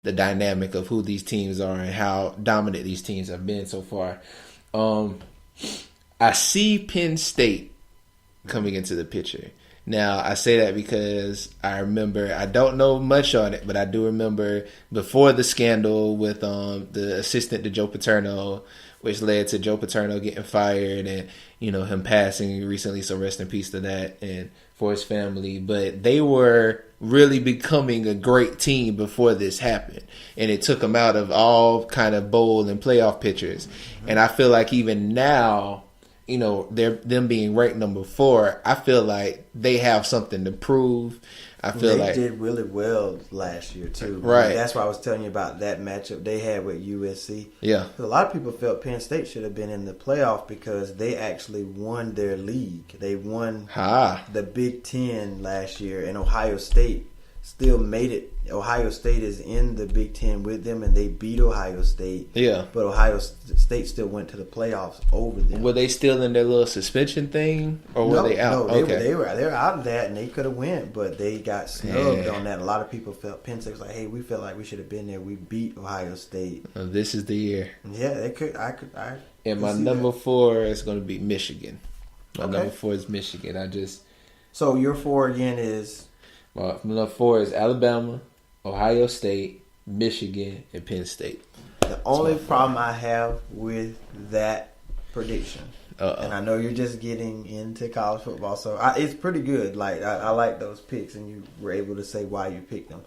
the dynamic of who these teams are and how dominant these teams have been so far. I see Penn State coming into the picture. Now, I say that because I remember, I don't know much on it, but I do remember before the scandal with the assistant to Joe Paterno, which led to Joe Paterno getting fired and, him passing recently, so rest in peace to that and for his family. But they were really becoming a great team before this happened. And it took them out of all kind of bowl and playoff pictures. And I feel like even now, them being ranked number 4, I feel like they have something to prove. I feel they did really well last year too. Right. That's why I was telling you about that matchup they had with USC. Yeah. A lot of people felt Penn State should have been in the playoff because they actually won their league. They won the Big Ten last year, and Ohio State still made it. Ohio State is in the Big Ten with them, and they beat Ohio State. Yeah. But Ohio State still went to the playoffs over them. Were they still in their little suspension thing, or were they out? No, they were out of that, and they could have went, but they got snubbed on that. A lot of people felt Penn State was like, "Hey, we felt like we should have been there. We beat Ohio State. This is the year." Yeah, they could. And my number 4 is going to be Michigan. My number 4 is Michigan. So your 4 again is. My number 4 is Alabama, Ohio State, Michigan, and Penn State. The only problem I have with that prediction, and I know you're just getting into college football, so it's pretty good. Like I like those picks, and you were able to say why you picked them.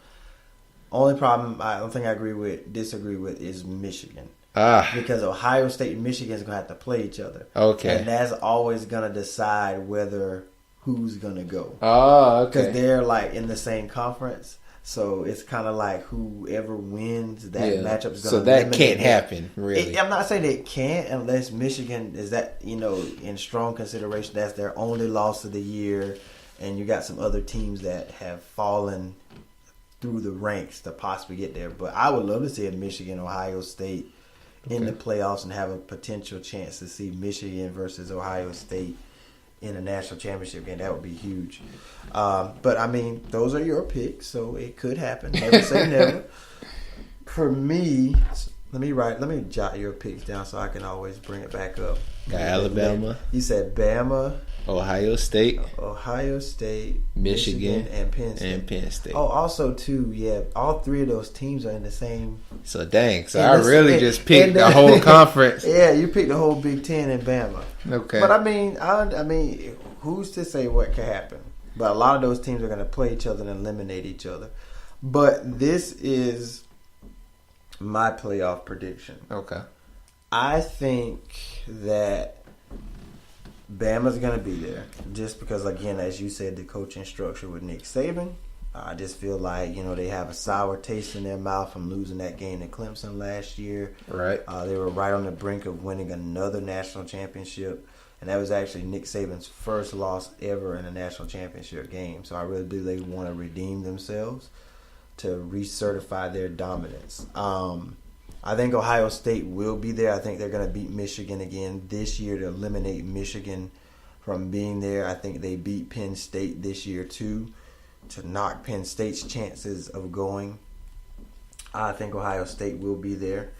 Only problem I don't think I disagree with is Michigan. Because Ohio State and Michigan is going to have to play each other. Okay. And that's always going to decide who's going to go. Oh, okay. Because they're like in the same conference. So it's kind of like whoever wins that matchup is going to So that can't happen, really. I'm not saying it can't unless Michigan is that, in strong consideration. That's their only loss of the year. And you got some other teams that have fallen through the ranks to possibly get there. But I would love to see a Michigan, Ohio State in the playoffs and have a potential chance to see Michigan versus Ohio State in a national championship game. That would be huge. But I mean, those are your picks, so it could happen. Never say never. For me, let me jot your picks down so I can always bring it back up. Got Alabama. You said Bama, Ohio State, Michigan, and Penn State. Oh, also too, yeah, all 3 of those teams are in the same. So dang, I really just picked the whole conference. Yeah, you picked the whole Big Ten and Bama. Okay, but I mean, who's to say what could happen? But a lot of those teams are going to play each other and eliminate each other. But this is my playoff prediction. Okay, I think that Bama's going to be there just because, again, as you said, the coaching structure with Nick Saban. I just feel like, they have a sour taste in their mouth from losing that game to Clemson last year. Right. They were right on the brink of winning another national championship, and that was actually Nick Saban's first loss ever in a national championship game. So I really do they want to redeem themselves to recertify their dominance. I think Ohio State will be there. I think they're going to beat Michigan again this year to eliminate Michigan from being there. I think they beat Penn State this year too to knock Penn State's chances of going. I think Ohio State will be there.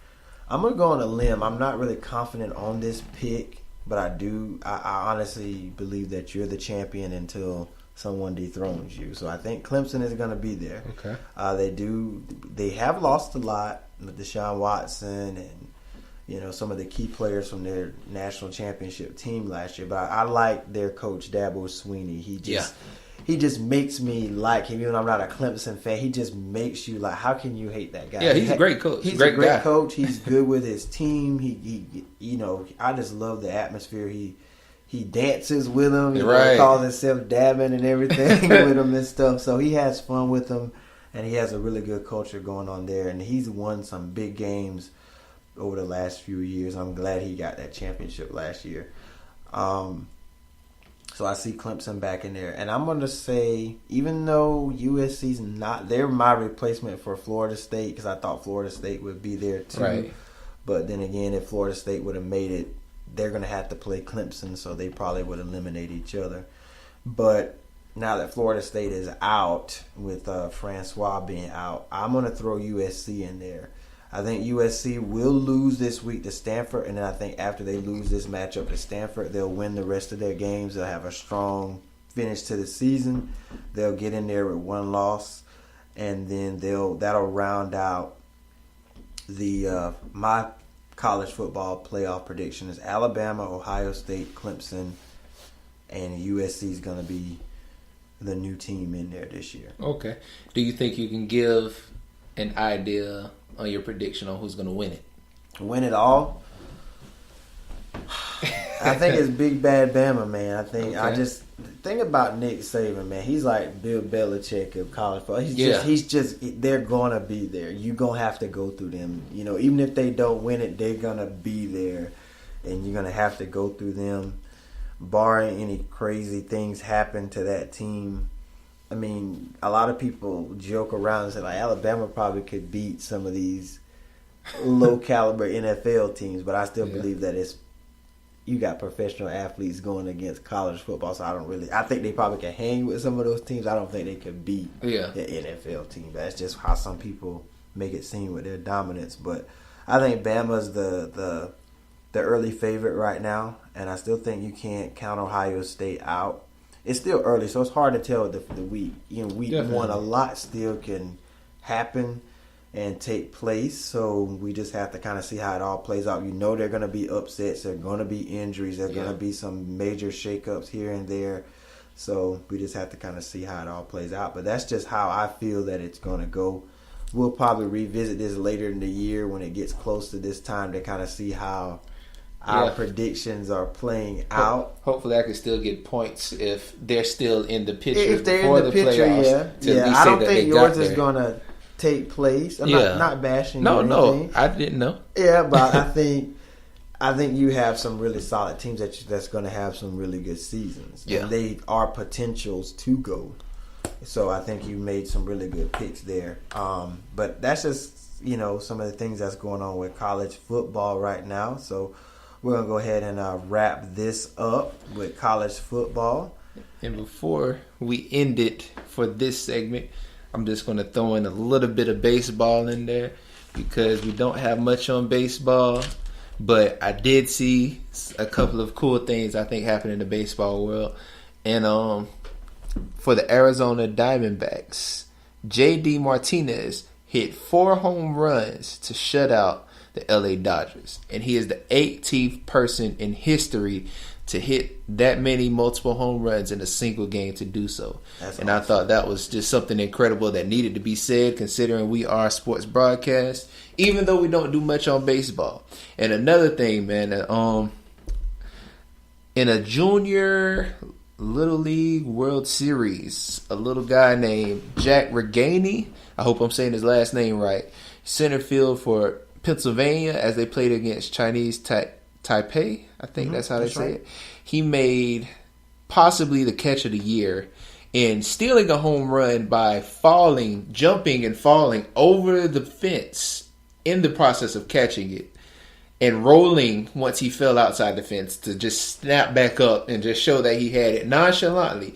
I'm going to go on a limb. I'm not really confident on this pick, but I honestly believe that you're the champion until someone dethrones you. So I think Clemson is going to be there. Okay. They have lost a lot with Deshaun Watson and some of the key players from their national championship team last year. But I like their coach Dabo Swinney. He just makes me like him. Even though I'm not a Clemson fan, he just makes you like, how can you hate that guy? Yeah, he's a great coach. He's a great coach. He's good with his team. He I just love the atmosphere. He dances with them. He calls himself dabbing and everything with them and stuff. So he has fun with them, and he has a really good culture going on there. And he's won some big games over the last few years. I'm glad he got that championship last year. So I see Clemson back in there. And I'm going to say, even though USC's not, they're my replacement for Florida State because I thought Florida State would be there too. Right. But then again, if Florida State would have made it, they're going to have to play Clemson, so they probably would eliminate each other. But, now that Florida State is out with Francois being out, I'm going to throw USC in there. I think USC will lose this week to Stanford, and then I think after they lose this matchup to Stanford, they'll win the rest of their games. They'll have a strong finish to the season. They'll get in there with one loss, and then that'll round out the my college football playoff prediction is Alabama, Ohio State, Clemson, and USC is going to be the new team in there this year. Okay. Do you think you can give an idea on your prediction on who's going to win it? Win it all? I think it's Big Bad Bama, man. I think think about Nick Saban, man. He's like Bill Belichick of college football. He's just they're gonna be there. You're gonna have to go through them. You know, even if they don't win it, they're gonna be there, and you're gonna have to go through them. Barring any crazy things happen to that team. I mean, a lot of people joke around and say like Alabama probably could beat some of these low caliber NFL teams, but I still believe that you got professional athletes going against college football, so I think they probably can hang with some of those teams. I don't think they could beat the NFL team. That's just how some people make it seem with their dominance. But I think Bama's the early favorite right now, and I still think you can't count Ohio State out. It's still early, so it's hard to tell the week. Week one, a lot still can happen and take place. So we just have to kind of see how it all plays out. There are going to be upsets. There are going to be injuries. There are going to be some major shakeups here and there. So we just have to kind of see how it all plays out. But that's just how I feel that it's going to go. We'll probably revisit this later in the year when it gets close to this time to kind of see how our predictions are playing out. Hopefully, I can still get points if they're still in the picture. If they're in the picture, I don't think yours is going to take place. I'm not bashing you. No, I didn't know. Yeah, but I think you have some really solid teams that's going to have some really good seasons. Yeah. And they are potentials to go. So I think you made some really good picks there. But that's just, some of the things that's going on with college football right now. So we're going to go ahead and wrap this up with college football. And before we end it for this segment, I'm just going to throw in a little bit of baseball in there because we don't have much on baseball. But I did see a couple of cool things I think happen in the baseball world. And for the Arizona Diamondbacks, J.D. Martinez hit 4 home runs to shut out the L.A. Dodgers. And he is the 18th person in history to hit that many multiple home runs in a single game to do so. That's awesome. I thought that was just something incredible that needed to be said considering we are a sports broadcast, even though we don't do much on baseball. And another thing, man, in a junior Little League World Series, a little guy named Jack Reganey, I hope I'm saying his last name right, center field for Pennsylvania as they played against Chinese Taipei, I think that's how they say it. He made possibly the catch of the year in stealing a home run by jumping and falling over the fence in the process of catching it and rolling once he fell outside the fence to just snap back up and just show that he had it nonchalantly.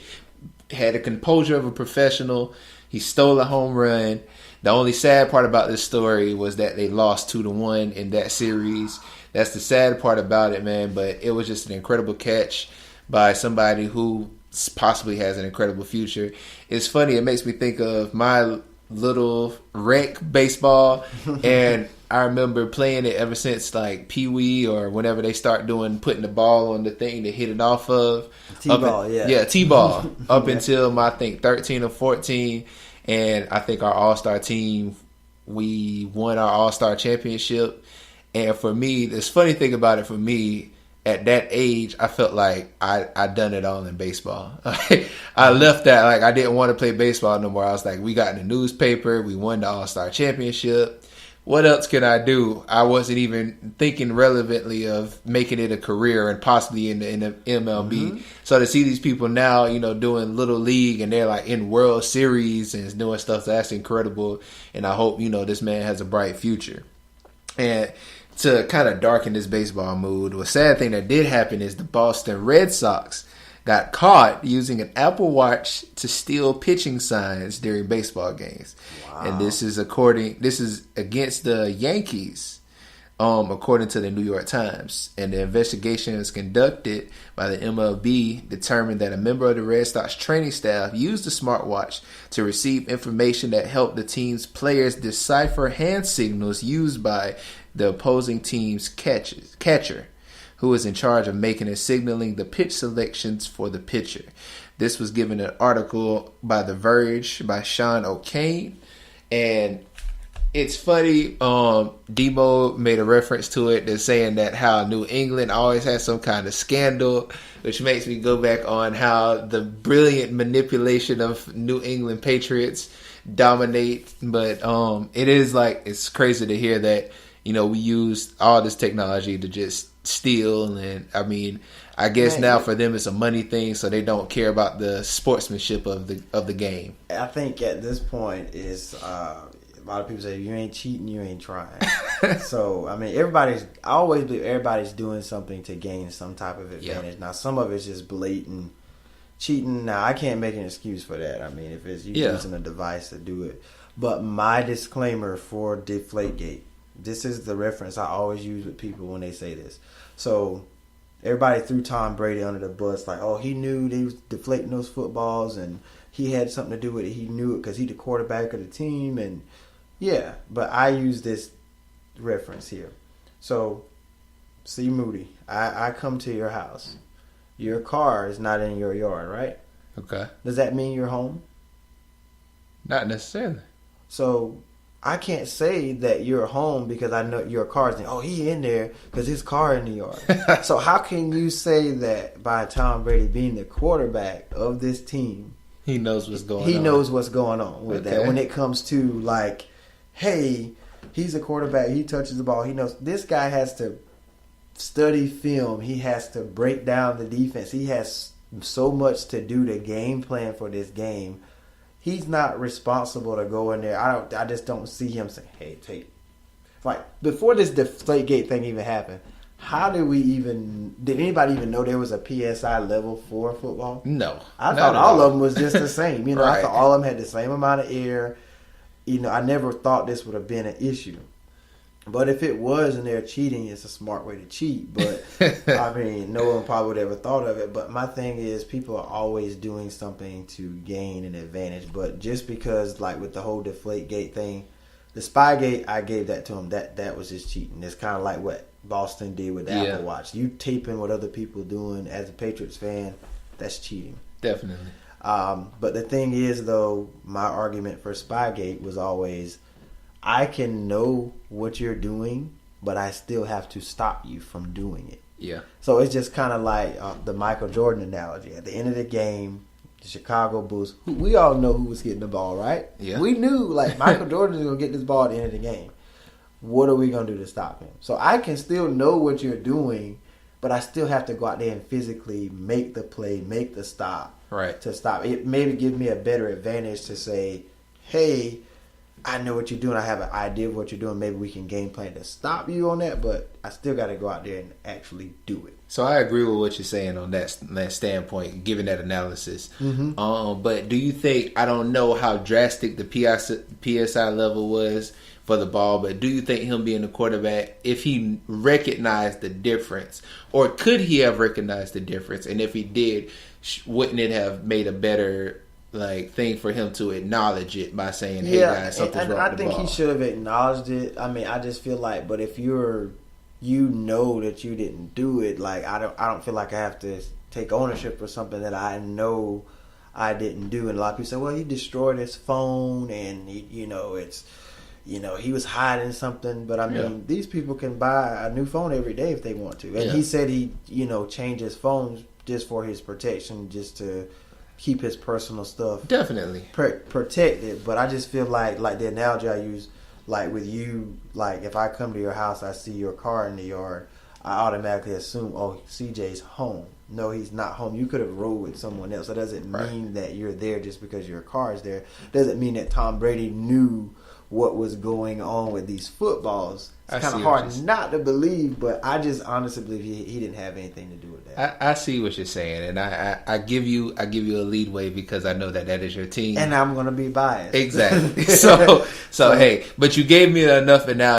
Had a composure of a professional. He stole a home run. The only sad part about this story was that they lost 2-1 in that series. That's the sad part about it, man. But it was just an incredible catch by somebody who possibly has an incredible future. It's funny. It makes me think of my little rec baseball. And I remember playing it ever since like Pee Wee or whenever they start putting the ball on the thing to hit it off of. T-ball, Yeah, T-ball. Up until I think 13 or 14. And I think our all-star team, we won our all-star championship. And for me, this funny thing about it for me, at that age, I felt like I done it all in baseball. I left that, like I didn't want to play baseball no more. I was like, we got in the newspaper, we won the all-star championship. What else can I do? I wasn't even thinking relevantly of making it a career and possibly in the MLB. Mm-hmm. So to see these people now, doing Little League and they're like in World Series and doing stuff, that's incredible. And I hope, this man has a bright future. And to kind of darken this baseball mood, a sad thing that did happen is the Boston Red Sox got caught using an Apple Watch to steal pitching signs during baseball games. Wow. And this is against the Yankees, according to the New York Times. And the investigation was conducted by the MLB, determined that a member of the Red Sox training staff used the smartwatch to receive information that helped the team's players decipher hand signals used by the opposing team's catcher, who was in charge of making and signaling the pitch selections for the pitcher. This was given an article by The Verge by Sean O'Kane. And it's funny, Demo made a reference to it. They're saying that how New England always has some kind of scandal, which makes me go back on how the brilliant manipulation of New England Patriots dominate. But it's crazy to hear that, we use all this technology to just steal. And I mean, I guess now for them it's a money thing, so they don't care about the sportsmanship of the game. I think at this point is a lot of people say, you ain't cheating, you ain't trying. So, I mean, I always believe everybody's doing something to gain some type of advantage. Yep. Now, some of it's just blatant cheating. Now, I can't make an excuse for that. I mean, if it's you using a device to do it. But my disclaimer for Deflategate, this is the reference I always use with people when they say this. So, everybody threw Tom Brady under the bus, like, oh, he knew they was deflating those footballs and he had something to do with it. He knew it because he's the quarterback of the team. And yeah, but I use this reference here. So, see, Moody, I come to your house. Your car is not in your yard, right? Okay. Does that mean you're home? Not necessarily. So, I can't say that you're home because I know your car's in. Oh, he in there because his car in the yard. So how can you say that by Tom Brady being the quarterback of this team, he knows what's going on? He knows what's going on with that. When it comes to like, hey, he's a quarterback. He touches the ball. He knows. This guy has to study film. He has to break down the defense. He has so much to do to game plan for this game. He's not responsible to go in there. I just don't see him saying, hey, take. Like, before this Deflategate thing even happened, did anybody even know there was a PSI level for football? No. I thought all of them was just the same. Right. I thought all of them had the same amount of air. I never thought this would have been an issue. But if it was and they're cheating, it's a smart way to cheat. But, I mean, no one probably would have ever thought of it. But my thing is, people are always doing something to gain an advantage. But just because, like, with the whole Deflategate thing, the Spygate, I gave that to him. That was just cheating. It's kind of like what Boston did with the Apple Watch. You taping what other people are doing as a Patriots fan, that's cheating. Definitely. But the thing is, though, my argument for Spygate was always, I can know what you're doing, but I still have to stop you from doing it. Yeah. So it's just kind of like the Michael Jordan analogy. At the end of the game, the Chicago Bulls, we all know who was getting the ball, right? Yeah. We knew, like, Michael Jordan is going to get this ball at the end of the game. What are we going to do to stop him? So I can still know what you're doing, but I still have to go out there and physically make the play, make the stop. Right. To stop. It maybe give me a better advantage to say, hey, I know what you're doing. I have an idea of what you're doing. Maybe we can game plan to stop you on that, but I still got to go out there and actually do it. So I agree with what you're saying on that standpoint, given that analysis. Mm-hmm. But do you think, I don't know how drastic the PSI level was for the ball, but do you think him being the quarterback, if he recognized the difference, or could he have recognized the difference? And if he did, wouldn't it have made a better thing for him to acknowledge it by saying, hey guys, something's wrong with the ball? I think he should have acknowledged it. I mean, I just feel like, but if you know that you didn't do it, like, I don't feel like I have to take ownership for something that I know I didn't do. And a lot of people say, well, he destroyed his phone and he was hiding something. But I mean, these people can buy a new phone every day if they want to. And he said he changed his phone just for his protection, just to keep his personal stuff definitely protected. But I just feel like the analogy I use, like with you, like if I come to your house, I see your car in the yard, I automatically assume, oh, CJ's home. No, he's not home. You could have rode with someone else. It doesn't mean that you're there just because your car is there. It doesn't mean that Tom Brady knew what was going on with these footballs. It's kind of see what hard you're not to believe, but I just honestly believe he didn't have anything to do with that. I see what you're saying, and I give you a leadway because I know that is your team, And I'm going to be biased. exactly. So hey, but you gave me enough, and now